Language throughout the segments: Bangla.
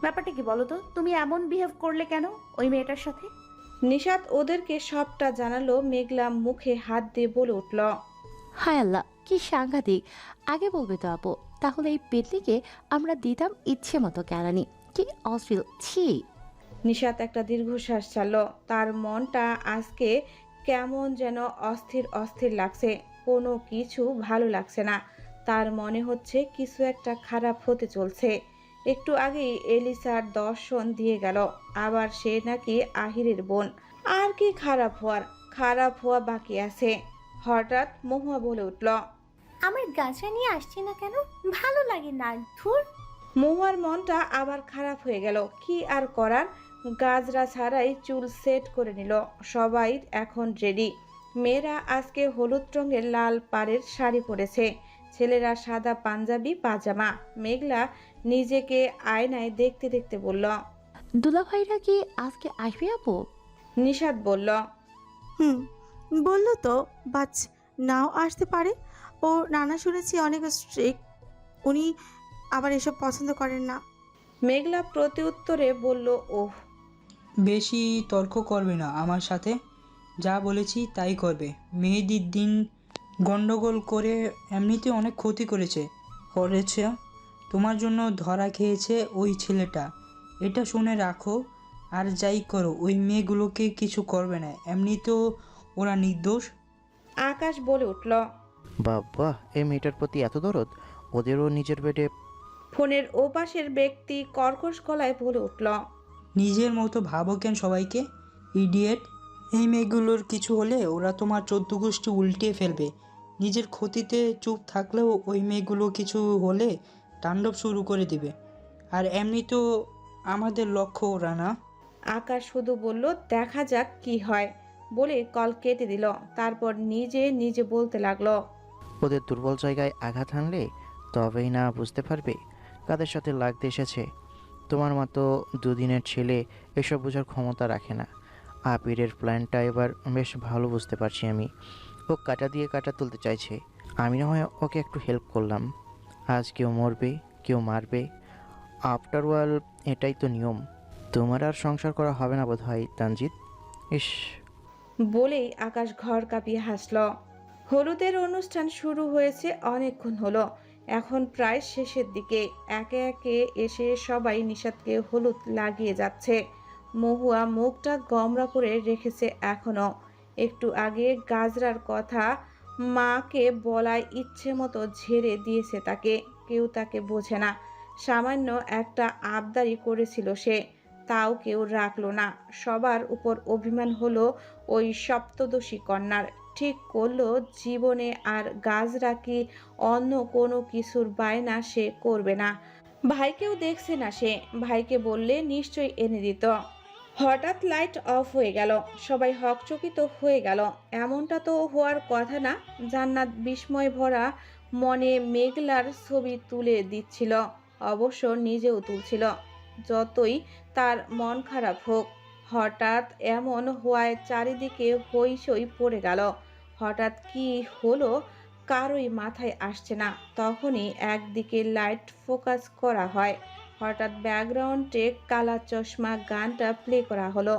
ব্যাপারটা কি বলো তো? তুমি এমন বিহেভ করলে কেন ওই মেয়েটার সাথে? নিশাত ওদেরকে সবটা জানালো। মেঘলা মুখে হাত দিয়ে বলে উঠল, হায় আল্লাহ, কি সাংঘাতিক! আগে বলবে তো আপু, তাহলে এই পেতলিকে আমরা দিতাম ইচ্ছে মতো কেলানি। কি অশ্লীল, ছি! নিশাত একটা দীর্ঘশ্বাস ছাড়ল। তার মনটা আজকে কেমন যেন অস্থির অস্থির লাগছে। কোনো কিছু ভালো লাগছে না। তার মনে হচ্ছে কিছু একটা খারাপ হতে চলছে। একটু আগেই এলিসার দর্শন দিয়ে গেল, আবার সে নাকি আহিরের বোন। আর কি খারাপ হওয়ার? খারাপ হওয়া বাকি আছে। হঠাৎ মহুয়া বলে উঠল, আমার গাছা নিয়ে আসছে না কেন? ভালো লাগে না। ধুর। মহুয়ার মনটা আবার খারাপ হয়ে গেল। কি আর করার, গাজরা ছাড়াই চুল সেট করে নিল। সবাই এখন রেডি। মেয়েরা আজকে হলুদ রঙের লাল পাড়ের শাড়ি পরেছে, ছেলেরা সাদা পাঞ্জাবি পাজামা। মেঘলা নিজেকে আয়নায় দেখতে দেখতে বলল, দুলাভাইরা কি আজকে আসবে আপু? নিশাত বলল, হুম, বললো তো, বাচ নাও আসতে পারে। ও নানা শুনেছি অনেক স্ট্রিক্ট, উনি আবার এসব পছন্দ করেন না। মেঘলা প্রতি উত্তরে বলল, ওহ। বেশি তর্ক করবে না আমার সাথে, যা বলেছি তাই করবে। মেহেদির দিন গন্ডগোল করে এমনিতে অনেক ক্ষতি করেছে। তোমার জন্য ধরা খেয়েছে ওই ছেলেটা, এটা শুনে রাখো। আর যাই করো ওই মেয়েগুলোকে কিছু করবে না, এমনিতেও ওরা নির্দোষ। আকাশ বলে উঠল, বাবা, এই মেয়েটার প্রতি এত দরদ! ওদেরও নিজের বেডে। ফোনের ওপাশের ব্যক্তি কর্কশ গলায় বলে উঠল, নিজের মতো ভাবো কেন সবাইকে, ইডিয়েট। এই মেয়েগুলোর কিছু হলে ওরা তোমার 14 গোষ্ঠী উল্টিয়ে ফেলবে। নিজের ক্ষতিতে চুপ থাকলেও ওই মেয়েগুলো কিছু হলে তাণ্ডব শুরু করে দিবে। আর এমনিতেও আমাদের লক্ষ্য ওরা না। আকাশ শুধু বলল, দেখা যাক কি হয়, বলে কল কেটে দিল। তারপর নিজে নিজে বলতে লাগলো, ওদের দুর্বল জায়গায় আঘাত হানলে তবেই না বুঝতে পারবে কাদের সাথে লাগতে এসেছে। তোমার মতো দুদিনের ছেলে এসব বোঝার ক্ষমতা রাখে না। আপিরের প্ল্যানটা এবার বেশ ভালো বুঝতে পারছি আমি। ও কাটা দিয়ে কাটা তুলতে চাইছে, আমি না হয় ওকে একটু হেল্প করলাম। আজ কেউ মরবে, কেউ মারবে। আফটার ওয়াল এটাই তো নিয়ম। তোমার আর সংসার করা হবে না বোধ হয় তানজিৎ। ইস! বলেই আকাশ ঘর কাঁপিয়ে হাসল। হলুদের অনুষ্ঠান শুরু হয়েছে অনেকক্ষণ হলো, এখন প্রায় শেষের দিকে। একে একে এসে সবাই নিশাতকে হলুদ লাগিয়ে যাচ্ছে। মহুয়া মুখটা গমরা করে রেখেছে এখনো। একটু আগে গাজরার কথা মাকে বলায় ইচ্ছে মতো ঝেড়ে দিয়েছে তাকে। কেউ তাকে বোঝে না। সামান্য একটা আবদারি করেছিল সে, তাও কেউ রাখলো না। সবার উপর অভিমান হলো ওই সপ্তদশী কন্যার। ঠিক করলো জীবনে আর গাজরা কি অন্য কোনো কিছুর বায়না সে করবে না। ভাইকেও দেখছে না সে, ভাইকে বললে নিশ্চয়ই এনে দিত। হঠাৎ লাইট অফ হয়ে গেল, সবাই হকচকিত হয়ে গেল। এমনটা তো হওয়ার কথা না। জান্নাত বিস্ময় ভরা মনে মেঘলার ছবি তুলে দিচ্ছিল, অবশ্য নিজেও তুলছিল। যতই তার মন খারাপ হোক, হঠাৎ এমন হওয়ায় চারিদিকে হইচই পড়ে গেল। হঠাৎ কি হলো কারোই মাথায় আসছে না। তখনই একদিকে লাইট ফোকাস করা হয়। হঠাৎ ব্যাকগ্রাউন্ডে কালা চশমা গানটা প্লে করা হলো।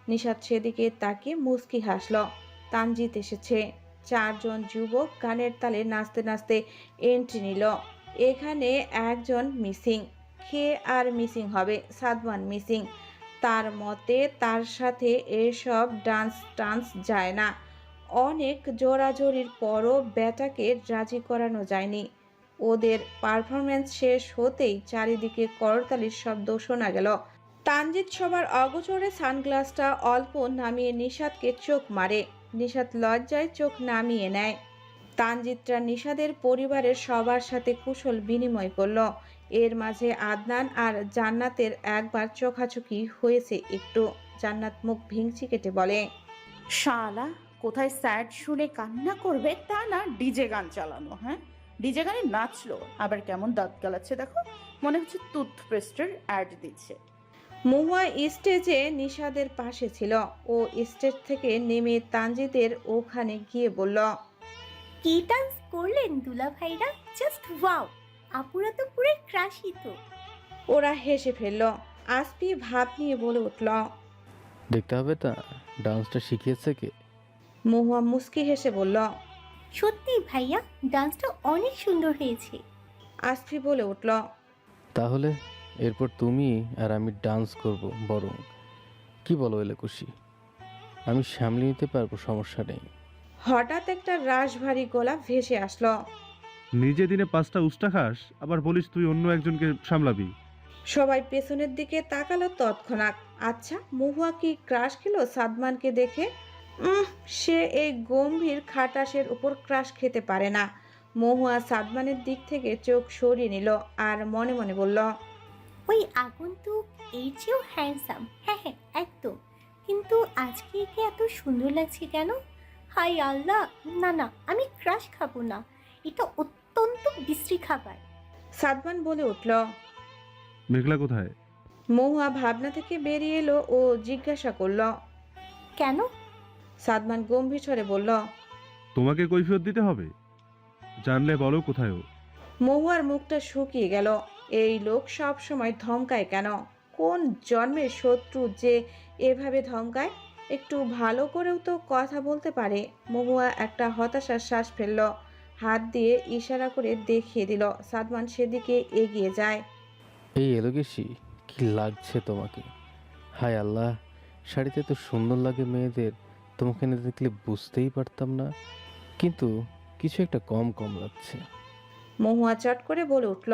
নিশাত সেদিকে তাকিয়ে মুচকি হাসল। তানজিৎ এসেছে। চারজন যুবক গানের তালে নাচতে নাচতে এন্ট্রি নিল। এখানে একজন মিসিং। কে আর মিসিং হবে? সাদমান মিসিং। তার মতে তার সাথে এসব ডান্স টান্স যায় না। অনেক জোরাজোরির পরও বেটাকে রাজি করানো যায়নি। ওদের পারফরমেন্স শেষ হতেই চারিদিকে করতালির শব্দ শোনা গেল। তানজিৎ সবার অগোচরে সানগ্লাসটা অল্প নামিয়ে নিশাতকে চোখ মারে। নিশাত লজ্জায় চোখ নামিয়ে নেয়। তানজিৎরা নিশাদের পরিবারের সবার সাথে কুশল বিনিময় করল। এর মাঝে আদনান আর জান্নাতের একবার চোখাচোখি হয়েছে একটু। জান্নাত মুখ ভেঙচি কেটে বলে, শালা, কোথায় স্যাড শুনে কান্না করবে তা না ডিজে গান চালানো। হ্যাঁ, ডিজে গানে নাচলো, আবার কেমন দাঁত গালাচ্ছে দেখো, মনে হচ্ছে টুথপেস্টের অ্যাড দিচ্ছে। মহুয়া স্টেজে নিশাদের পাশে ছিল। ও স্টেজ থেকে নেমে তানজিদের ওখানে গিয়ে বলল, কি ডান্স করলেন দুলা ভাইরা, জাস্ট ওয়াও। আপুরা তো পুরো ক্রাশিত। ওরা হেসে ফেলল। আসপি ভাব নিয়ে বলে উঠল। দেখতে হবে তা ডান্সটা শিখিয়েছে কে? মহুয়া মুস্কি হেসে বলল। সত্যি ভাইয়া, ডান্সটা অনেক সুন্দর হয়েছে। আসফি বলে উঠল। তাহলে এরপর তুমি আর আমি ডান্স করব বরং। কি বলো এলাকুশি? আমি সামলে নিতে পারবো, সমস্যা নেই। হঠাৎ একটা রাশভারী গলা ভেসে আসলো। নিজে দিনে 5টা উস্টা খাস, আবার বলিস তুই অন্য একজনকে সামলাবি। সবাই পেছনের দিকে তাকালো তৎক্ষণাৎ। আচ্ছা, মহুয়া কি ক্রাশ খেলো সাদমানকে দেখে? সে এই গম্ভীর খাটাসের উপর ক্রাশ খেতে পারে না। মহুয়া সাদমানের দিক থেকে চোখ সরিয়ে নিল আর মনে মনে বলল, ওই আগন্তুক এর চেয়েও হ্যান্ডসাম। হ্যাঁ হ্যাঁ, একদম। কিন্তু আজকে একে এত সুন্দর লাগছে কেন? হাই আল্লাহ, না না, আমি ক্রাশ খাবো না। এটা অত্যন্ত বিশ্রী খাবার। সাদমান বলে উঠল। মেঘলা কোথায়? মহুয়া ভাবনা থেকে বেরিয়ে এলো ও জিজ্ঞাসা করল, কেন? সাদমান গম্ভীর স্বরে বলল, তোমাকে কৈফিয়ত দিতে হবে? জানলে বলো কোথায় ও। মহুয়ার মুখটা শুকিয়ে গেল। এই লোক সব সময় ধমকায় কেন? কোন জন্মের শত্রু যে এভাবে ধমকায়? একটু ভালো করেও তো কথা বলতে পারে। মহুয়া একটা হতাশার শ্বাস ফেলল, হাত দিয়ে ইশারা করে দেখিয়ে দিল। সাদমান সেদিকে এগিয়ে যায়। এই এলোকেশি, কি লাগছে তোমাকে? হায় আল্লাহ, শাড়িতে তো সুন্দর লাগে মেয়েদের, তোমাকে না দেখলে বুঝতেই পারতাম না, কিন্তু কিছু একটা কম কম লাগছে। মহুয়া চট করে বলে উঠল।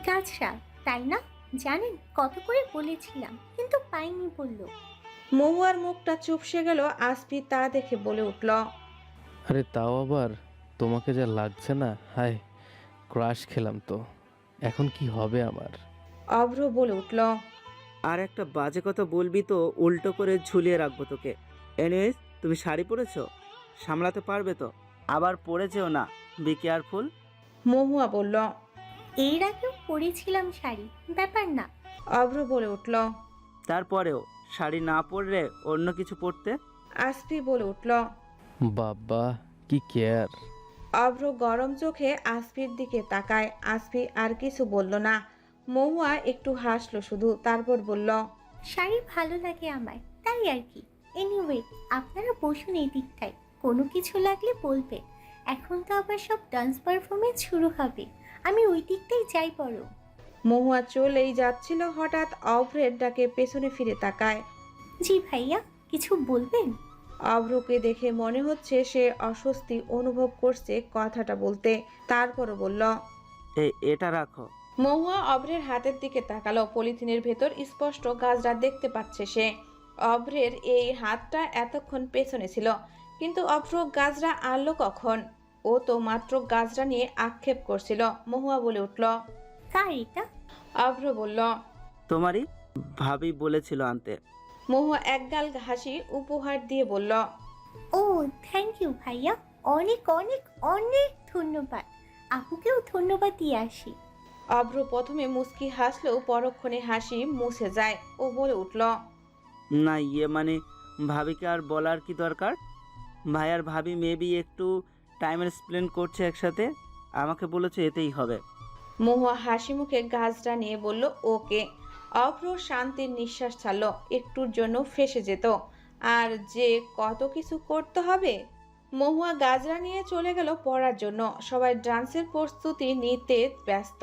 গাছরা, তাই না? জানেন কত করে বলেছিলাম, কিন্তু পাইনি বললো। মহুয়ার মুখটা চুপসে গেল। আসপি তা দেখে বলে উঠল। আরে তাও আবার তোমাকে যা লাগছে না, হায় ক্রাশ খেলাম তো, এখন কি হবে আমার? অভ্র বলে উঠল। আর একটা বাজে কথা বলবি তো উল্টো করে ঝুলিয়ে রাখবো তোকে। এনিওয়েজ, তুমি শাড়ি পরেছো, সামলাতে পারবে তো? আবার পরেছেও না, বি কেয়ারফুল। মহুয়া বলল। এর আগেও পরেছিলাম শাড়ি, ব্যাপার না। অভ্র বলে উঠল। তারপরেও শাড়ি না পরলে অন্য কিছু পরতে। আসপি বলে উঠল। বাবা কি কেয়ার! অভ্র গরম চোখে আসফির দিকে তাকায়। আসফি আর কিছু বলল না। মহুয়া একটু হাসলো শুধু, তারপর বলল, শাড়ি ভালো লাগে আমার, তাই আর কি। এনিওয়ে, আপনারা বসুন এই দিকটায়, কোনো কিছু লাগলে বলবে। এখন তো আবার সব ডান্স পারফরমেন্স শুরু হবে, আমি ওই দিকটাই যাই বড়। মহুয়া চলেই যাচ্ছিল, হঠাৎ অভ্রের ডাকে পেছনে ফিরে তাকায়। জি ভাইয়া, কিছু বলবেন? অভ্রকে দেখে মনে হচ্ছে সে অস্বস্তি অনুভব করছে কথাটা বলতে, তারপরও বলল। এটা রাখো। মহুয়া অভ্রের হাতের দিকে তাকালো। পলিথিনের ভেতর স্পষ্ট গাজরা দেখতে পাচ্ছে সে। অভ্রের এই হাতটা এতক্ষণ পেছনে ছিল, কিন্তু অভ্র গাজরা আনলো কখন? ও তো মাত্র গাজরা নিয়ে আক্ষেপ করছিল। মহুয়া বলে উঠল। কার এটা? অভ্র বলল। তোমারই, ভাবি বলেছিল আনতে। মহুয়া একগাল হাসি উপহার দিয়ে বলল। ও থ্যাংক ইউ ভাইয়া, অনেক অনেক অনেক ধন্যবাদ। আপুকেও ধন্যবাদ দিয়ে আসি। অভ্র প্রথমে মুচকি হাসলেও পরক্ষণে হাসি মুছে যায়। ও বলে উঠল। না মানে ভাবিকে আর বলার কি দরকার? ভাই আর ভাবি মেবি একটু টাইম স্পেন্ড করছে একসাথে, আমাকে বলেছে এতেই হবে। মহুয়া হাসি মুখে গাজরা নিয়ে বলল, ওকে। অভ্র শান্তির নিঃশ্বাস ছাড়ল। একটুর জন্য ফেঁসে যেত, আর যে কত কিছু করতে হবে। মহুয়া গাজরা নিয়ে চলে গেল পড়ার জন্য। সবাই ডান্সের প্রস্তুতি নিতে ব্যস্ত।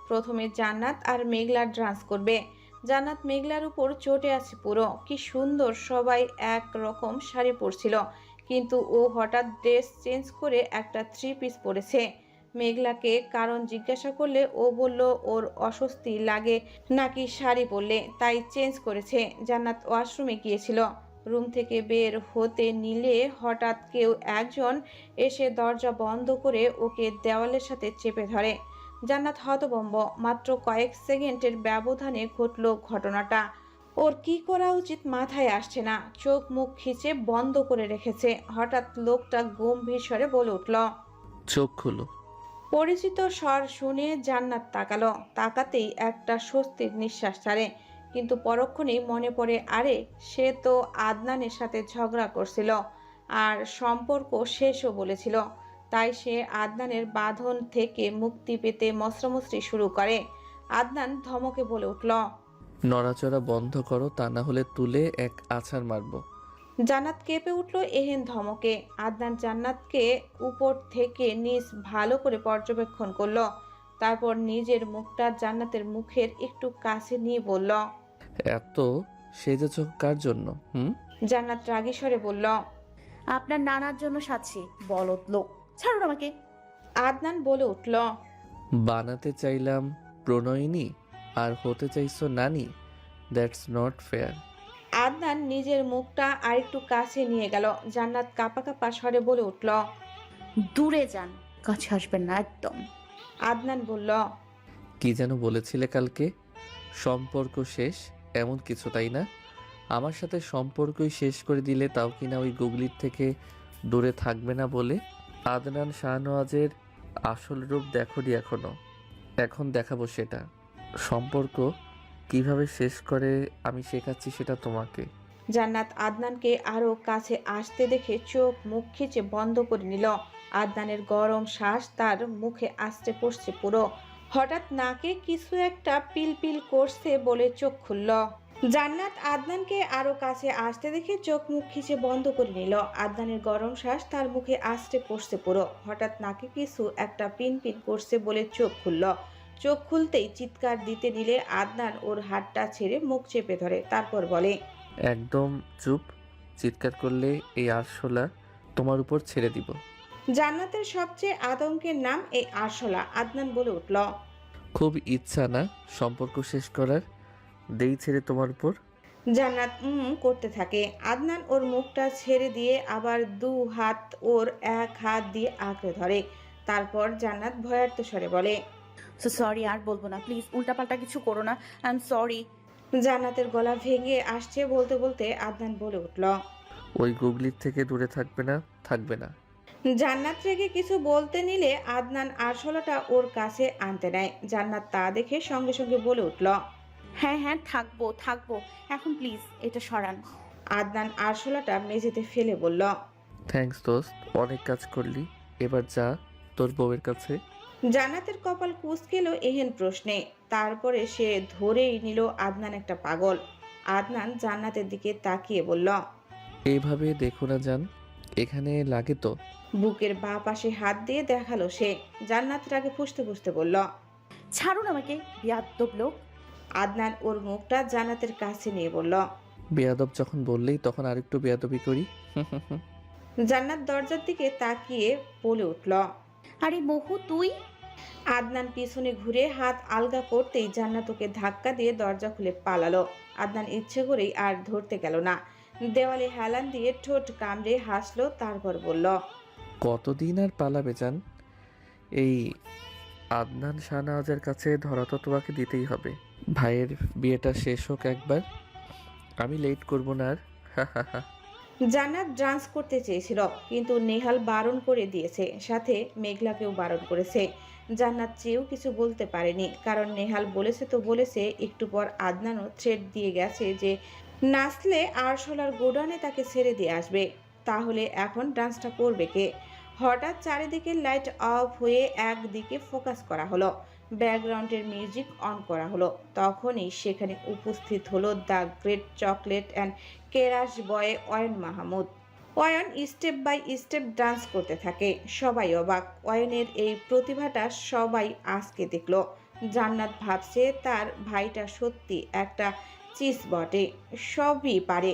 প্রথমে জান্নাত আর মেঘলা ডান্স করবে। জান্নাত মেঘলার উপর চটে আছে পুরো। কি সুন্দর সবাই এক রকম শাড়ি পরছিল, কিন্তু ও হঠাৎ ড্রেস চেঞ্জ করে একটা 3 পিস পরেছে। মেঘলাকে কারণ জিজ্ঞাসা করলে ও বলল ওর অস্বস্তি লাগে নাকি শাড়ি পরলে, তাই চেঞ্জ করেছে। জান্নাত ওয়াশরুমে গিয়েছিল। রুম থেকে বের হতে নিলে হঠাৎ কেউ একজন এসে দরজা বন্ধ করে ওকে দেওয়ালের সাথে চেপে ধরে। জান্নাত হতভম্ব। মাত্র কয়েক সেকেন্ডের ব্যবধানে ঘটল ঘটনাটা। ওর কি করা উচিত মাথায় আসছে না। চোখ মুখ খিচে বন্ধ করে রেখেছে। হঠাৎ লোকটা গম্ভীর স্বরে বলে উঠল। চোখ খুলো। পরিচিত স্বর শুনে জান্নাত তাকালো। তাকাতেই একটা স্বস্তির নিঃশ্বাস ছাড়ে, কিন্তু পরক্ষণেই মনে পড়ে, আরে সে তো আদনানের সাথে ঝগড়া করছিল আর সম্পর্ক শেষও বলেছিল। তাই সে আদনানের বাঁধন থেকে মুক্তি পেতে মশরামশরি শুরু করে। আদনান ধমকে বলে উঠল। নড়াচড়া বন্ধ করো, তা না হলে তুলে এক আছাড় মারবো। জান্নাত কেঁপে উঠল এহেন ধমকে। আদনান জান্নাতকে উপর থেকে নিচ ভালো করে পর্যবেক্ষণ করলো। তারপর নিজের মুখটা জান্নাতের মুখের একটু কাছে নিয়ে বলল। এত সেজেছ কার জন্য? জান্নাত রাগী স্বরে বলল। আপনার নানার জন্য সাজছি, বলদ লোক, ছাড়ুন আমাকে। আদনান বলে উঠল। বানাতে চাইলাম প্রণয়িনী আর হতে চাইছো নানি। That's not fair. আদনান নিজের মুখটা আরেকটু কাছে নিয়ে গেল। জান্নাত কাঁপা কাঁপা স্বরে বলে উঠল। দূরে যান, কাছে আসবেন না একদম। আদনান বলল। কি যেন বলেছিলে কালকে? সম্পর্ক শেষ এমন কিছু, তাই না? আমার সাথে সম্পর্কই শেষ করে দিলে, তাও কিনা ওই গুগলির থেকে দূরে থাকবে না বলে। আদনান শাহনওয়াজের আসল রূপ দেখোনি এখনো। এখন দেখাবো সেটা। সম্পর্ক কিভাবে শেষ করে আমি শেখাচ্ছি সেটা তোমাকে। জান্নাত আদনানকে আরো কাছে আসতে দেখে চোখ মুখ খিচে বন্ধ করে নিল। আদনানের গরম শ্বাস তার মুখে আস্তে পড়ছে পুরো। হঠাৎ নাকে কিছু একটা পিলপিল করছে বলে চোখ খুলল। জান্নাত আদনানকে আরো কাছে আসতে দেখে চোখ মুখ খিচে বন্ধ করে নিল। আদনানের গরম শ্বাস তার মুখে আস্তে পড়ছে পুরো। হঠাৎ নাকে কিছু একটা পিন পিন করছে বলে চোখ খুলল। চোখ খুলতেই চিৎকার দিতে নিলে আদনান ওর হাতটা ছেড়ে মুখ চেপে ধরে। তারপর বলে। একদম চুপ। চিৎকার করলে এই আরশোলা তোমার উপর ছেড়ে দিব। জান্নাতের সবচেয়ে আতঙ্কের নাম এই আরশোলা। আদনান বলে উঠল। খুব ইচ্ছা না সম্পর্ক শেষ করার? দেই ছেড়ে তোমার উপর। জান্নাত করতে থাকে। আদনান ওর মুখটা ছেড়ে দিয়ে আবার দু হাত ওর এক হাত দিয়ে আঁকড়ে ধরে। তারপর জান্নাত ভয়ার্ত স্বরে বলে। সো সরি, আর বলবো না, প্লিজ উল্টাপাল্টা কিছু করো না, আই এম সরি। জান্নাতের গলা ভেঙে আসছে বলতে বলতে আদনান বলে উঠল। ওই গুগলির থেকে দূরে থাকবে না, থাকবে না। জান্নাত রেগে কিছু বলতে নিলে আদনান আরশোলাটা ওর কাছে আনতে নেয়। জান্নাত তা দেখে সঙ্গে সঙ্গে বলে উঠল। হ্যাঁ হ্যাঁ, থাকবো থাকবো, এখন প্লিজ এটা সরান। আদনান আরশোলাটা মেঝেতে ফেলে বলল। থ্যাঙ্কস দোস্ত, অনেক কাজ করলি। এবার যা তোর বউয়ের কাছে। জান্নাতের কপাল কুঁচকেল এহেন প্রশ্নে। তারপরে সে ধরেই নিল আদনান একটা পাগল। আদনান জান্নাতের দিকে তাকিয়ে বলল। এইভাবে দেখো না জান, এখানে লাগে তো। বুকের বাঁ পাশে হাত দিয়ে দেখালো সে। জান্নাত রাগে ফুঁসতে ফুঁসতে বলল। ছাড়ুন আমাকে, বিয়াদ্দব লোক। আদনান ওর মুখটা জান্নাতের কাছে নিয়ে বলল। বেয়াদব যখন বললেই তখন আরেকটু বেয়াদবি করি। জান্নাত দরজার দিকে তাকিয়ে বলে উঠল। আরে মহু তুই? আদনান পিছনে ঘুরে হাত আলগা করতেই জান্নাত ওকে ধাক্কা দিয়ে দরজা খুলে পালালো। আদনান ইচ্ছে করেই আর ধরতে গেল না। দেওয়ালে হেলান দিয়ে ঠোঁট কামড়ে হাসলো। তারপর বলল। কতদিন আর পালাবে জান? এই আদনান শাহনওয়াজের কাছে ধরা তো তোমাকে দিতেই হবে। ভাইয়ের বিয়েটা শেষ হোক একবার, আমি লেট করবো না আর। জান্নাত ডান্স করতে চেয়েছিল, কিন্তু নেহাল বারণ করে দিয়েছে, সাথে মেঘলাকেও বারণ করেছে। জান্নাত চেয়েও কিছু বলতে পারেনি, কারণ নেহাল বলেছে তো বলেছে। একটু পর আদনানও থ্রেট দিয়ে গেছে যে নাচলে আরশোলার গোডাউনে তাকে ছেড়ে দিয়ে আসবে। তাহলে এখন ডান্সটা করবে কে? হঠাৎ চারিদিকে লাইট অফ হয়ে একদিকে ফোকাস করা হলো। ব্যাকগ্রাউন্ডের মিউজিক অন করা হলো। তখনই সেখানে উপস্থিত হলো the great chocolate and crush boy Ayan Mahmud. Ayan step by step dance করতে থাকে। সবাই অবাক। অয়নের এই প্রতিভাটা সবাই আজকে দেখলো। জান্নাত ভাবছে তার ভাইটা সত্যি একটা চিজ বটে, সবই পারে।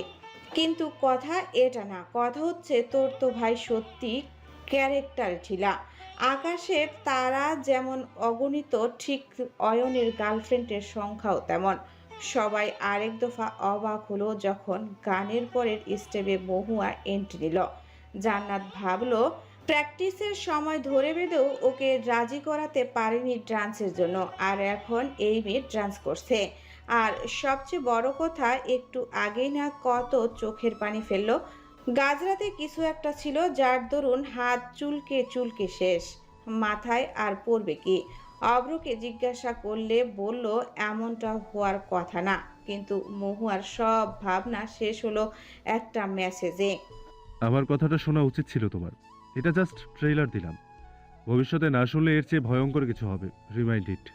কিন্তু কথা এটা না, কথা হচ্ছে তোর তো ভাই সত্যি ক্যারেক্টার ছিল। আকাশের তারা যেমন অগণিত, ঠিক অয়নের গার্লফ্রেন্ডের সংখ্যাও তেমন। সবাই আরেক দফা অবাক হলো যখন গানের পরের স্টেপে মহুয়া এন্ট্রি নিল। জান্নাত ভাবলো প্র্যাকটিসের সময় ধরে বেঁধেও ওকে রাজি করাতে পারেনি ডান্সের জন্য, আর এখন এই মেয়ে ডান্স করছে। আর সবচেয়ে বড় কথা, একটু আগেই না কত চোখের পানি ফেললো। গাজরাতে কিছু একটা ছিল যার দরুন হাত চুলকে চুলকে শেষ। মাথায় আর পড়বে কি? অব্রকে জিজ্ঞাসা করলে বলল এমনটা হওয়ার কথা না, কিন্তু মহুয়ার সব ভাবনা শেষ হলো একটা মেসেজে। আমার কথাটা শোনা উচিত ছিল তোমার। এটা জাস্ট ট্রেইলার দিলাম, ভবিষ্যতে না শুনলে এর চেয়ে ভয়ঙ্কর কিছু হবে। রিমাইন্ড ইট।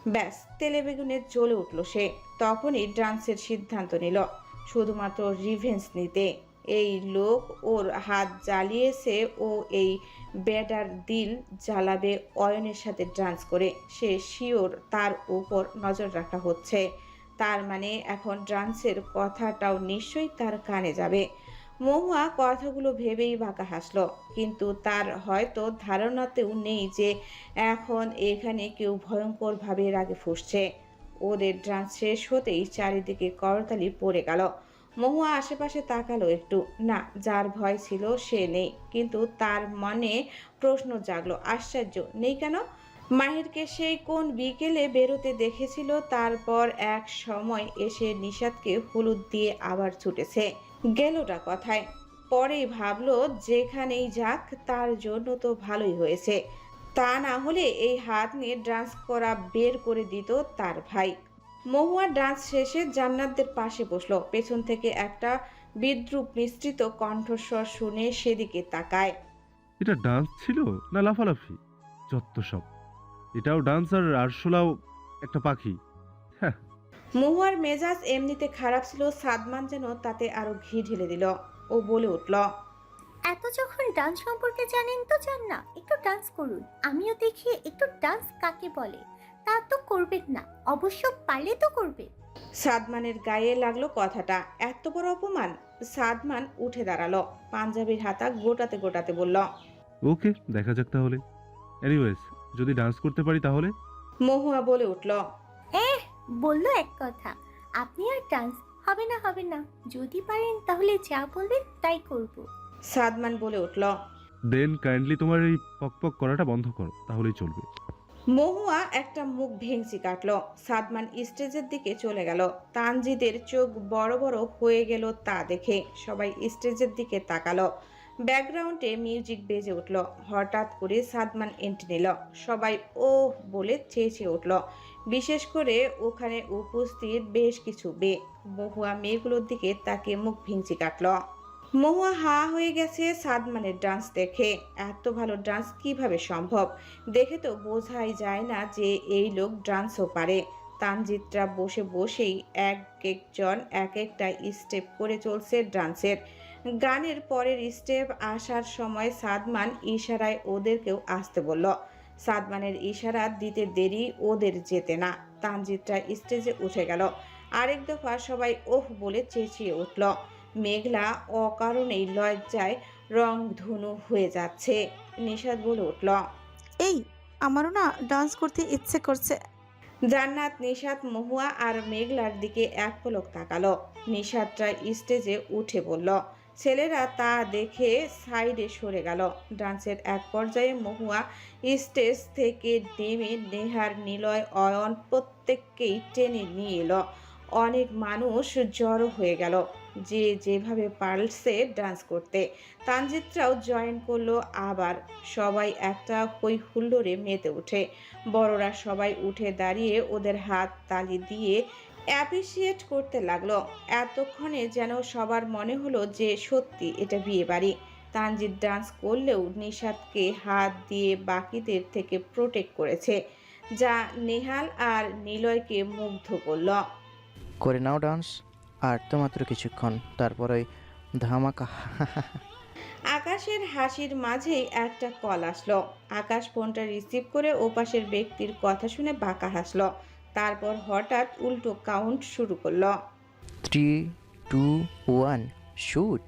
ব্যাস তেলে বেগুনে জ্বলে উঠল সে। তখনই ডান্সের সিদ্ধান্ত নিল শুধুমাত্র রিভেঞ্জ নিতে। এই লোক ওর হাত জ্বালিয়েছে, ও এই বেডার দিল জ্বালাবে অয়নের সাথে ডান্স করে। সে শিওর তার উপর নজর রাখা হচ্ছে, তার মানে এখন ডান্সের কথাটাও নিশ্চয়ই তার কানে যাবে। মহুয়া কথাগুলো ভেবেই বাঁকা হাসলো, কিন্তু তার হয়তো ধারণাতেও নেই যে এখন এখানে কেউ ভয়ঙ্করভাবে রাগে ফুঁসছে। ওদের ডান্স শেষ হতেই চারিদিকে করতালি পড়ে গেল। মহুয়া আশেপাশে তাকালো একটু, না, যার ভয় ছিল সে নেই, কিন্তু তার মনে প্রশ্ন জাগলো, আশ্চর্য নেই কেন? মাহিরকে সেই কোন বিকেলে বেরোতে দেখেছিল, তারপর এক সময় এসে নিশাদকে হলুদ দিয়ে আবার ছুটেছে, গেলটা কথায়? পরেই ভাবলো যেখানেই যাক তার জন্য তো ভালোই হয়েছে, তা না হলে এই হাত নিয়ে ডান্স করা বের করে দিত তার ভাই। মহুয়া ডান্স শেষে জান্নাতদের পাশে বসলো। পেছন থেকে একটা বিদ্রুপ মিশ্রিত কণ্ঠস্বর শুনে সেদিকে তাকায়। এটা ডান্স ছিল না লাফালাফি? যত সব, এটাও ডান্স আর আরশোলাও একটা পাখি। হ্যাঁ। মহুয়ার মেজাজ এমনিতে খারাপ ছিল, সাদমান যেন তাতে আরো ঘি ঢেলে দিল। ও বলে উঠল, এত যখন ডান্স সম্পর্কে জানেন তো যান না, একটু ডান্স করুন, আমিও দেখি একটু ডান্স কাকে বলে। তা তো করবেন না, অবশ্য পারলে তো করবে। সাদমানের গায়ে লাগলো কথাটা, এত বড় অপমান। সাদমান উঠে দাঁড়ালো, পাঞ্জাবির হাতা গোটাতে গোটাতে বলল, ওকে, দেখা যাক তাহলে। এনিওয়েজ, যদি ডান্স করতে পারি তাহলে। মহুয়া বলে উঠল, বললো এক কথা, আপনি আর ডান্স হবে না, হবে না। যদি পারেন তাহলে যা বলবেন তাই করব। সাদমান বলে উঠল, দেন কাইন্ডলি তোমার এই পক করাটা বন্ধ করো, তাহলেই চলবে। মহুয়া একটা মুখ ভেঙচি কাটলো। সাদমান স্টেজের দিকে চলে গেল। তানজিদের চোখ বড় বড় হয়ে গেল তা দেখে। সবাই স্টেজের দিকে তাকালো। ব্যাকগ্রাউন্ডে মিউজিক বেজে উঠল। হঠাৎ করে সাদমান এন্ট্রি নিল। সবাই ওহ বলে চেঁচিয়ে উঠল, বিশেষ করে ওখানে উপস্থিত বেশ কিছু মেয়ে। মহুয়া মেয়েগুলোর দিকে তাকে মুখ ভেঙচি কাটলো। মহুয়া হা হয়ে গেছে সাদমানের ডান্স দেখে। এত ভালো ডান্স কিভাবে সম্ভব? দেখে তো বোঝাই যায় না যে এই লোক ডান্সও পারে। তানজিৎরা বসে বসেই এক একজন এক একটা স্টেপ করে চলছে ডান্সের। গানের পরের স্টেপ আসার সময় সাদমান ইশারায় ওদেরকেও আসতে বলল। সাদমানের ইশারা দিতে দেরি ওদের যেতে না। তানজিৎরা স্টেজে উঠে গেল। আরেক দফা সবাই ওহ বলে চেঁচিয়ে উঠল। মেঘলা অকারণেই লজ্জায় রং ধনু হয়ে যাচ্ছে। নিশাদ বলে উঠল, এই, আমারও না ডান্স করতে ইচ্ছে করছে। জান্নাত, নিশাদ, মহুয়া আর মেঘলার দিকে এক পলক তাকালো। নিশাদটা স্টেজে উঠে বলল। ছেলেরা তা দেখে সাইডে সরে গেল। ডান্সের এক পর্যায়ে মহুয়া স্টেজ থেকে নেমে নেহার, নিলয়, অয়ন প্রত্যেককেই টেনে নিয়ে এলো। অনেক মানুষ জড়ো হয়ে গেল, যে যেভাবে পারছে ডান্স করতে। তানজিৎরাও জয়েন করলো। আবার সবাই একটা হই হুল্লোড়ে মেতে ওঠে। বড়রা সবাই উঠে দাঁড়িয়ে ওদের হাত তালি দিয়ে অ্যাপ্রিসিয়েট করতে লাগলো। এতক্ষণে যেন সবার মনে হলো যে সত্যি এটা বিয়ে বাড়ি। তানজিৎ ডান্স করলেও নিশাদকে হাত দিয়ে বাকিদের থেকে প্রোটেক্ট করেছে, যা নেহাল আর নিলয়কে মুগ্ধ করলো। করে নাও ডান্স, আর তো মাত্র কিছুক্ষণ, তারপরে ধামাকা। আকাশের হাসির মাঝেই একটা কল আসলো। আকাশ ফোনটা রিসিভ করে ওপাশের ব্যক্তির কথা শুনে বাঁকা হাসলো। তারপর হঠাৎ উল্টো কাউন্ট শুরু করলো। 3, 2, 1 শুট।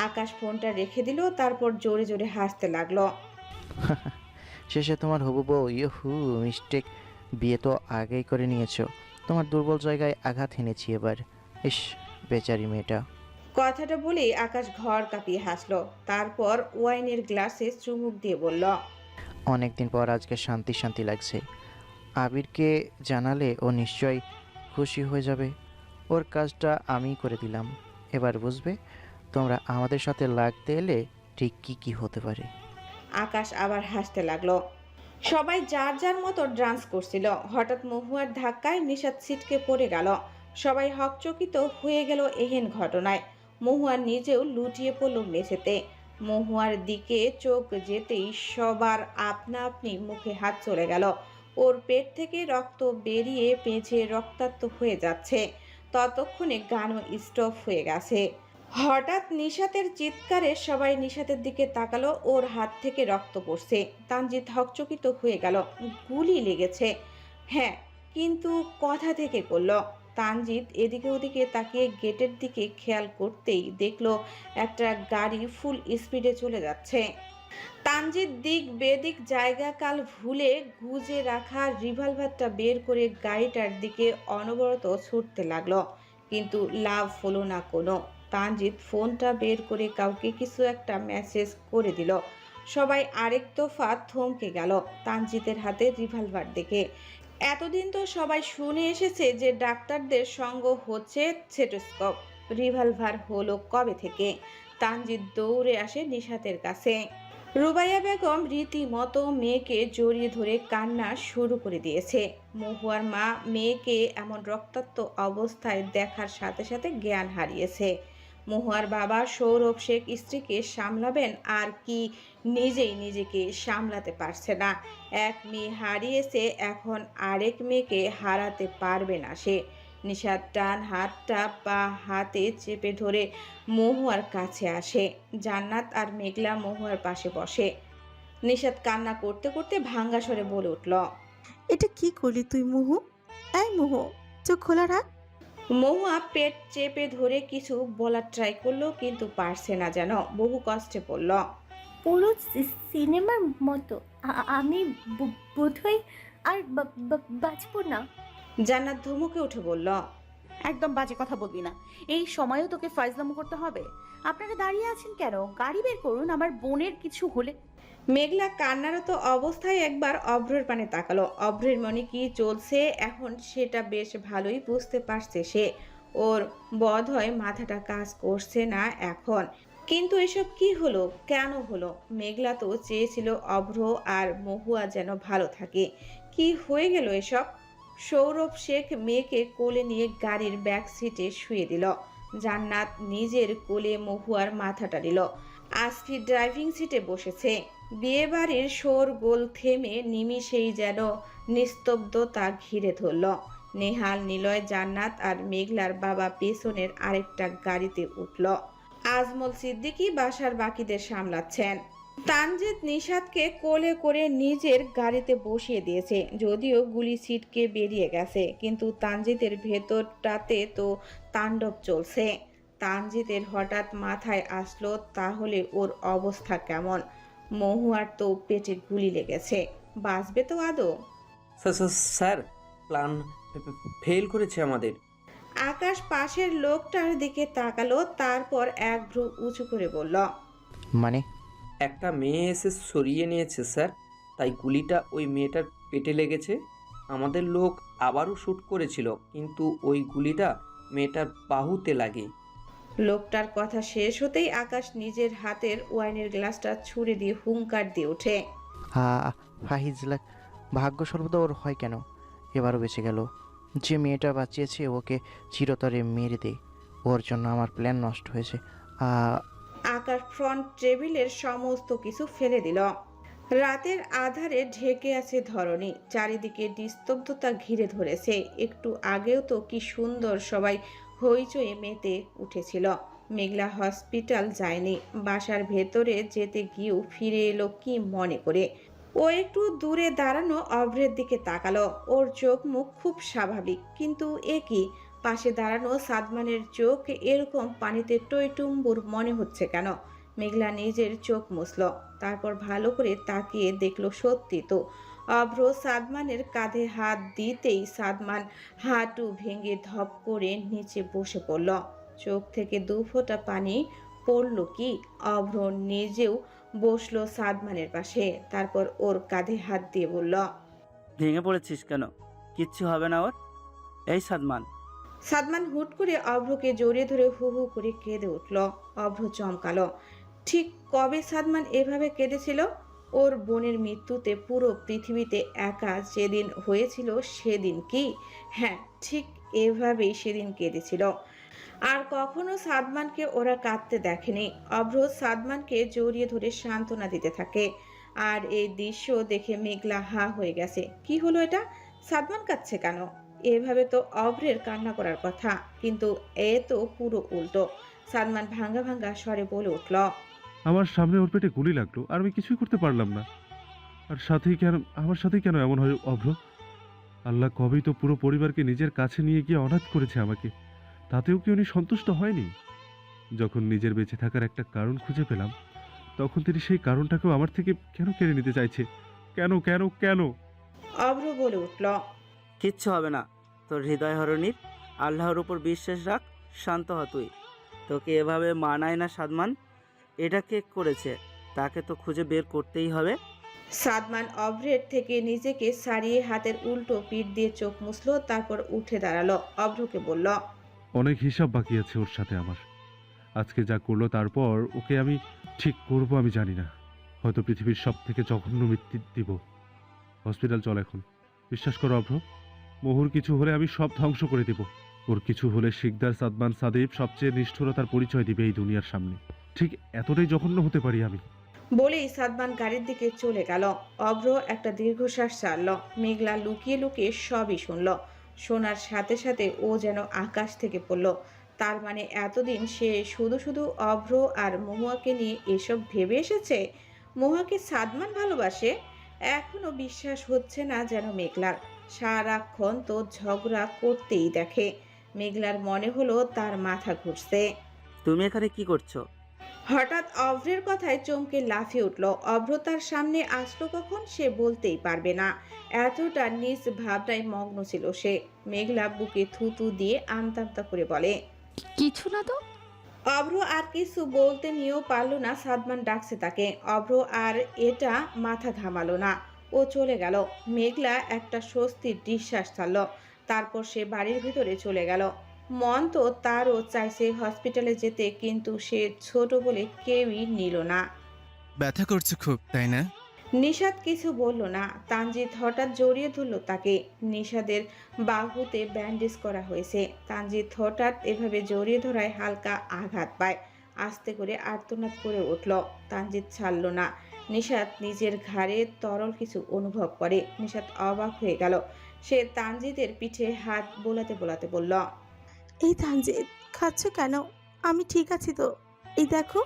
আকাশ ফোনটা রেখে দিল, তারপর জোরে জোরে হাসতে লাগলো। শেষে তোমার হবু বউ, ইহু মিস্টেক, বিয়ে তো আগেই করে নিয়েছো। তোমার দুর্বল জায়গায় আঘাত হেনেছি এবার। ইস, বেচারি মেয়েটা। কথাটা বলেই আকাশ ঘর কাঁপিয়ে হাসলো। তারপর ওয়াইনের গ্লাসে চুমুক দিয়ে বলল, অনেকদিন পর আজকে শান্তি শান্তি লাগছে। আবিরকে জানালে ও নিশ্চয়ই খুশি হয়ে যাবে। ওর কাজটা আমিই করে দিলাম। এবার বুঝবে তোমরা আমাদের সাথে লাগতে এলে ঠিক কি হতে পারে। আকাশ আবার হাসতে লাগলো। সবাই যার যার মতো ডান্স করছিল। হঠাৎ মহুয়ার ধাক্কায় নিশাদ ছিটকে পড়ে গেল। সবাই হকচকিত হয়ে গেল এহেন ঘটনায়। মহুয়া নিজেও লুটিয়ে পড়ল মেঝেতে। মহুয়ার দিকে চোখ যেতেই সবার আপনা আপনি মুখে হাত চলে গেল। ওর পেট থেকে রক্ত বেরিয়ে পেঁচে রক্তাক্ত হয়ে যাচ্ছে। ততক্ষণে গানও স্টপ হয়ে গেছে। হঠাৎ নিশাতের চিৎকারে সবাই নিশাতের দিকে তাকালো। ওর হাত থেকে রক্ত পড়ছে। তানজিৎ হকচকিত হয়ে গেল। গুলি লেগেছে, হ্যাঁ, কিন্তু কথা থেকে করলো। তানজিৎ এদিকে ওদিকে তাকিয়ে গেটের দিকে খেয়াল করতেই দেখলো একটা গাড়ি ফুল স্পিডে চলে যাচ্ছে। তানজিৎ দিক বেদিক জায়গা কাল ভুলে গুজে রাখা রিভলভারটা বের করে গাড়িটার দিকে অনবরত ছুটতে লাগলো, কিন্তু লাভ হলো না কোনো। তানজিৎ ফোনটা বের করে কাউকে কিছু একটা মেসেজ করে দিল। সবাই আরেক দফা থমকে গেল তানজিতের হাতে রিভলভার দেখে। এতদিন তো সবাই শুনে এসেছে যে ডাক্তারদের সঙ্গ হচ্ছে স্টেথোস্কোপ, রিভলভার হলো কবে থেকে? তানজিৎ দৌড়ে আসে নিশাতের কাছে। রুবাইয়া বেগম রীতিমতো মেয়েকে জড়িয়ে ধরে কান্না শুরু করে দিয়েছে। মহুয়ার মা মেয়েকে এমন রক্তাক্ত অবস্থায় দেখার সাথে সাথে জ্ঞান হারিয়েছে। মহুয়ার বাবা সৌরভ শেখ স্ত্রীকে সামলাবেন আর কি নিজেই নিজেকে সামলাতে পারছে না। এক মেয়ে হারিয়েছে, এখন আরেক মেয়েকে হারাতে পারবে না সে। নিশাত ডান হাতটা বা হাতে চেপে ধরে মহুয়ার কাছে আসে। জান্নাত আর মেঘলা মহুয়ার পাশে বসে। নিশাত কান্না করতে করতে ভাঙ্গা স্বরে বলে উঠল, এটা কি করলি তুই মুহু? এই মুহু, চোখ খোলা রাখ। মহুয়া পেট চেপে ধরে কিছু বলার ট্রাই করলো, কিন্তু পারছে না, যেন বহু কষ্টে পড়ল। পুরো সিনেমার মতো আমি বোধহয় আর বাঁচবো না। জান্নাত ধমকে উঠে বলল, একদম বাজে কথা বলবি না। এই সময়ও তোকে ফাইজলামো করতে হবে? আপনারা দাঁড়িয়ে আছেন কেন? গাড়ি বের করুন, আমার বোনের কিছু হলে। মেঘলা কান্নারত অবস্থায় একবার অভ্রের পানে তাকালো। অভ্রের মনে কি চলছে এখন সেটা বেশ ভালোই বুঝতে পারছে সে। ওর বোধ হয় মাথাটা কাজ করছে না এখন। কিন্তু এসব কি হলো, কেন হলো? মেঘলা তো চেয়েছিল অভ্র আর মহুয়া যেন ভালো থাকে। কি হয়ে গেল এসব? সৌরভ শেখ মেয়েকে কোলে নিয়ে গাড়ির ব্যাক সিটে শুয়ে দিল। জান্নাত নিজের কোলে মহুয়ার মাথাটা দিল। আসফি ড্রাইভিং সিটে বসেছে। বিয়েবাড়ির শোরগোল থেমে নিমিষেই যেন নিস্তব্ধতা ঘিরে ধরল। নেহাল, নিলয়, জান্নাত আর মেঘলার বাবা পেছনের আরেকটা গাড়িতে উঠল। আজমল সিদ্দিকী বাসার বাকিদের সামলাচ্ছেন। তানজিৎ নিশাতকে কোলে করে নিজের গাড়িতে বসিয়ে দিয়েছে। যদিও গুলি ছিটকে বেরিয়ে গেছে, কিন্তু তানজিতের ভেতরটাতে তো তাণ্ডব চলছে। তানজিতের হঠাৎ মাথায় আসলো, তাহলে ওর অবস্থা কেমন? মহুয়ার তো পেটে গুলি লেগেছে, বাঁচবে তো আদৌ? স্যার, প্ল্যান ফেল করেছে আমাদের। আকাশ পাশের লোকটার দিকে তাকালো, তারপর এক ভ্রু উঁচু করে বলল, মানে? একটা মেয়ে এসে সরিয়ে নিয়েছে স্যার, তাই গুলিটা ওই মেয়েটার পেটে লেগেছে। আমাদের লোক আবারও শ্যুট করেছিল, কিন্তু ওই গুলিটা মেয়েটার বাহুতে লাগে। লোকটার কথা শেষ হতেই আকাশ নিজের হাতের ওয়াইনের গ্লাসটা ছুঁড়ে দিয়ে হুঙ্কার দিয়ে ওঠে। ফাহিজলা, ভাগ্য সর্বদা ওর হয় কেন? এবারও বেঁচে গেল। যে মেয়েটা বাঁচিয়েছে ওকে চিরতরে মেরে দে। ওর জন্য আমার প্ল্যান নষ্ট হয়েছে। আকাশ ফ্রন্ট টেবিলের সমস্ত কিছু ফেলে দিল। রাতের আধারে ঢেকে আছে ধরণী, চারিদিকে নিস্তব্ধতা ঘিরে ধরেছে। একটু আগেও তো কি সুন্দর সবাই হইচয়ে মেতে উঠেছিল। মেঘলা হসপিটাল যায়নি, বাসার ভেতরে যেতে গিয়েও ফিরে এলো কি মনে করে। ও একটু দূরে দাঁড়ানো অভ্রের দিকে তাকালো। ওর চোখ মুখ খুব স্বাভাবিক, কিন্তু এ কি? পাশে দাঁড়ানো সাদমানের চোখ এরকম পানিতে টইটুম্বুর মনে হচ্ছে কেন? মেঘলা নিজের চোখ মুছল, তারপর ভালো করে তাকিয়ে দেখলো সত্যি তো। অভ্র সাদমানের কাঁধে হাত দিতেই সাদমান হাঁটু ভেঙে ধপ করে নিচে বসে পড়ল। চোখ থেকে দু ফোঁটা পানি পড়ল কি? অভ্র নিজেও বসলো সাদমানের পাশে, তারপর ওর কাঁধে হাত দিয়ে বলল, ভেঙে পড়েছিস কেন? কিচ্ছু হবে না ওর। এই সাদমান। সাদমান হুট করে অভ্রকে জড়িয়ে ধরে হু হু করে কেঁদে উঠল। অভ্র চমকালো। ঠিক কবে সাদমান এভাবে কেঁদেছিল? ওর বোনের মৃত্যুতে পুরো পৃথিবীতে একা যেদিন হয়েছিল সেদিন কি? হ্যাঁ, ঠিক এভাবেই সেদিন কেঁদেছিল। আর কখনো সাদমানকে ওরা কাঁদতে দেখেনি। অভ্র সাদমানকে জড়িয়ে ধরে সান্ত্বনা দিতে থাকে। আর এই দৃশ্য দেখে মেঘলা হা হয়ে গেছে। কি হলো এটা? সাদমান কাঁদছে কেন? এভাবে তো অভ্রের কান্না করার কথা, কিন্তু এ তো পুরো উল্টো। সাদমান ভাঙ্গা ভাঙ্গা স্বরে বলে উঠল, আমার সামনে ওর পেটে গুলি লাগলো আর আমি কিছুই করতে পারলাম না। আর আমার সাথেই কেন এমন হয় অভ্র? আল্লাহ কবেই তো পুরো পরিবারকে নিজের কাছে নিয়ে গিয়ে অনাথ করেছে আমাকে, তাতেও কি উনি সন্তুষ্ট হয়নি? যখন নিজের বেঁচে থাকার একটা কারণ খুঁজে পেলাম, তখন তিনি সেই কারণটাকেও আমার থেকে কেন কেড়ে নিতে চাইছে? কেন কেন কেন? অভ্র বলে উঠল, কিচ্ছু হবে না তোর হৃদয় হরণীর। আল্লাহর উপর বিশ্বাস রাখ, শান্ত হ তুই। তোকে এভাবে মানায় না সাদমান। এটা কে করেছে তাকে তো খুঁজে বের করতেই হবে। সাদমান অভ্রের থেকে নিজেকে সারিয়ে হাতের উল্টো পিঠ দিয়ে চোখ মুছল, তারপর উঠে দাঁড়ালো। অভ্রকে বলল, অনেক হিসাব বাকি আছে ওর সাথে আমার। আজকে যা করলো তারপর ওকে আমি ঠিক করব আমি জানি না। হয়তো পৃথিবীর সব থেকে জঘন্য মৃত্যু দিব। হসপিটাল চল এখন। বিশ্বাস করো অভ্র, মোহর কিছু হলে আমি সব ধ্বংস করে দেব। ওর কিছু হলে শিকদার সাদমান সাদেব সবচেয়ে নিষ্ঠুরতার পরিচয় দিবে এই দুনিয়ার সামনে। ঠিক এতটাই জঘন্য হতে পারি আমি। বলেই সাদমান গাড়ির দিকে চলে গেল। অভ্র একটা দীর্ঘশ্বাস ছাড়ল। মেঘলা লুকিয়ে লুকিয়ে সবই শুনল। শোনার সাথে সাথে ও যেন আকাশ থেকে পড়ল। তার মানে এতদিন সে শুধু শুধু অভ্র আর মহুয়াকে নিয়ে এসব ভেবে এসেছে। মহুয়াকে সাদমান ভালোবাসে? এখনো বিশ্বাস হচ্ছে না যেন মেঘলার। সারাক্ষণ তো ঝগড়া করতেই দেখে। মেঘলার মনে হলো তার মাথা ঘুরছে। তুমি এখানে কি করছো? হঠাৎ অভ্রের কথায় চমকে লাফিয়ে উঠল। অভ্র তার সামনে আসলো কখন সে বলতেই পারবে না, এতটা নিজ ভাবনায় মগ্ন ছিল সে। মেঘলা বুকে থুতু দিয়ে আমতা আমতা করে বলে, কিছু না তো। অভ্র আর কিছু বলতে নিয়েও পারলো না। সাদমান ডাকছে তাকে। অভ্র আর এটা মাথা ঘামালো না, ও চলে গেল। মেঘলা একটা স্বস্তির নিঃশ্বাস ছাড়ল। তারপর সে বাড়ির ভিতরে চলে গেল। মন তো তারও চাইছে হসপিটালে যেতে, কিন্তু সে ছোট বলে কেউই নিল না। ব্যথা করছে খুব, তাই না? নিশাদ কিছু বলল না। তানজিৎ হঠাৎ জড়িয়ে ধরল তাকে। নিশাদের বাহুতে ব্যান্ডেজ করা হয়েছে। তানজিৎ হঠাৎ এভাবে জড়িয়ে ধরায় হালকা আঘাত পায়। আস্তে করে আর্তনাদ করে উঠল। তানজিৎ ছাড়ল না। নিশাদ নিজের ঘাড়ে তরল কিছু অনুভব করে। নিশাদ অবাক হয়ে গেল। সে তানজিদের পিঠে হাত বোলাতে বোলাতে বলল, এই তানজিৎ, খাচ্ছ কেন? আমি ঠিক আছি তো, এই দেখো।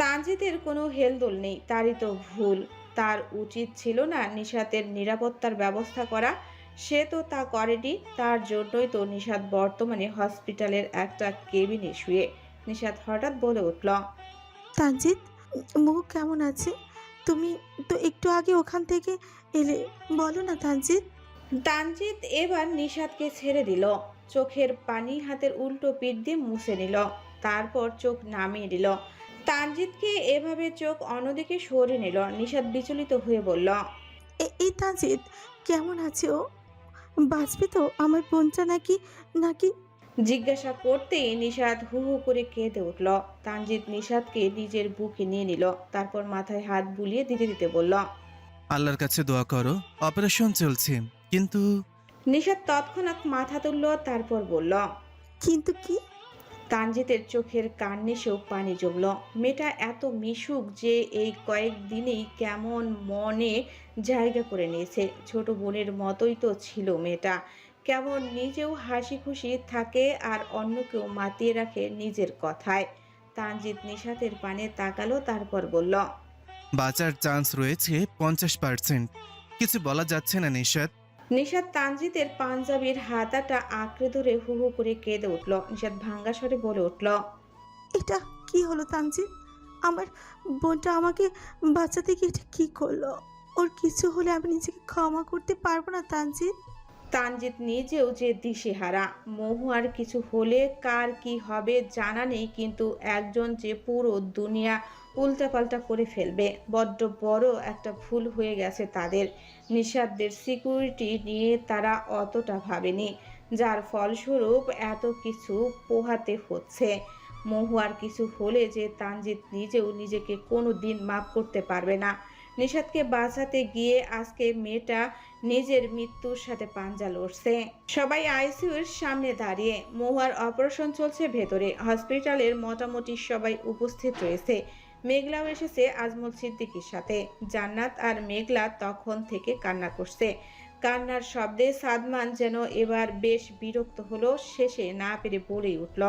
তানজিদের কোনো হেলদোল নেই। তারই তো ভুল। তার উচিত ছিল না নিশাতের নিরাপত্তার ব্যবস্থা করা। সে তো তা করেনি। তার জন্যই তো নিশাত বর্তমানে হসপিটালের একটা কেবিনে শুয়ে। নিশাত হঠাৎ বলে উঠল, তানজিৎ, মুখ কেমন আছে? তুমি তো একটু আগে ওখান থেকে এলে, বলো না তানজিৎ। তানজিৎ এবার নিশাতকে ছেড়ে দিল। চোখের পানি হাতের উল্টো পিঠ দিয়ে মুছে নিল। তারপর চোখ নামিয়ে দিল। তানজিৎকে এভাবে চোখ অন্যদিকে সরে নিল। নিশাত বিচলিত হয়ে বলল, এই তানজিৎ কেমন আছে ও? বাঁচবে তো আমার বোনটা নাকি নাকি জিজ্ঞাসা করতেই নিশাত হু হু করে কেঁদে উঠল। তানজিৎ নিশাতকে নিজের বুকে নিয়ে নিল। তারপর মাথায় হাত বুলিয়ে দিতে দিতে বলল, আল্লাহর কাছে দোয়া করো, অপারেশন চলছে। কিন্তু নিশাত তৎক্ষণাৎ মাথা তুলল। তারপর বলল, কিন্তু কি? তানজিতের চোখের কান্নিসেও পানি জমল। মেয়েটা এত মিশুক যে এই কয়েকদিনেই কেমন মনে জায়গা করে নিয়েছে। ছোট বোনের মতোই তো ছিল মেয়েটা। কেমন নিজেও হাসি খুশি থাকে আর অন্যকেও মাতিয়ে রাখে নিজের কথায়। তানজিৎ নিশাতের পানে তাকালো, তারপর বলল, বাঁচার চান্স রয়েছে 50%। কিছু বলা যাচ্ছে না নিশাত। নিশাত তানজিতের পাঞ্জাবির হাতাটা আঁকড়ে ধরে হু হু করে কেঁদে উঠল। নিশাত ভাঙ্গা স্বরে বলে উঠল, এটা কি হলো তানজিৎ? আমার বোনটা আমাকে বাঁচাতে গিয়ে এটা কি করলো? ওর কিছু হলে আমি নিজেকে ক্ষমা করতে পারবো না তানজিৎ। তানজিৎ নিজেও যে দিশেহারা। মহুয়ার কিছু হলে কার কি হবে জানা নেই, কিন্তু একজন যে পুরো দুনিয়া উল্টাপাল্টা করে ফেলবে, বড্ড বড় একটা ভুল হয়ে গেছে তাদের। নিশাদদের সিকিউরিটি নিয়ে তারা অতটা ভাবেনি, যার ফলস্বরূপ এত কিছু পোহাতে হচ্ছে। মহুয়ার কিছু হলে যে তানজিৎ নিজেও নিজেকে কোনো দিন মাফ করতে পারবে না। নিশাদকে বাঁচাতে গিয়ে আজকে মেয়েটা নিজের মৃত্যুর সাথে পাঞ্জা লড়ছে। সবাই আইসিইউর সামনে দাঁড়িয়ে। মহুয়ার অপারেশন চলছে ভেতরে। হসপিটালের মোটামুটি সবাই উপস্থিত রয়েছে। মেঘলাও এসেছে আজমল সিদ্দিকীর সাথে। জান্নাত আর মেঘলা তখন থেকে কান্না করছে। কান্নার শব্দে সাদমান যেন এবার বেশ বিরক্ত হলো, শেষে না পেরে বলেই উঠল,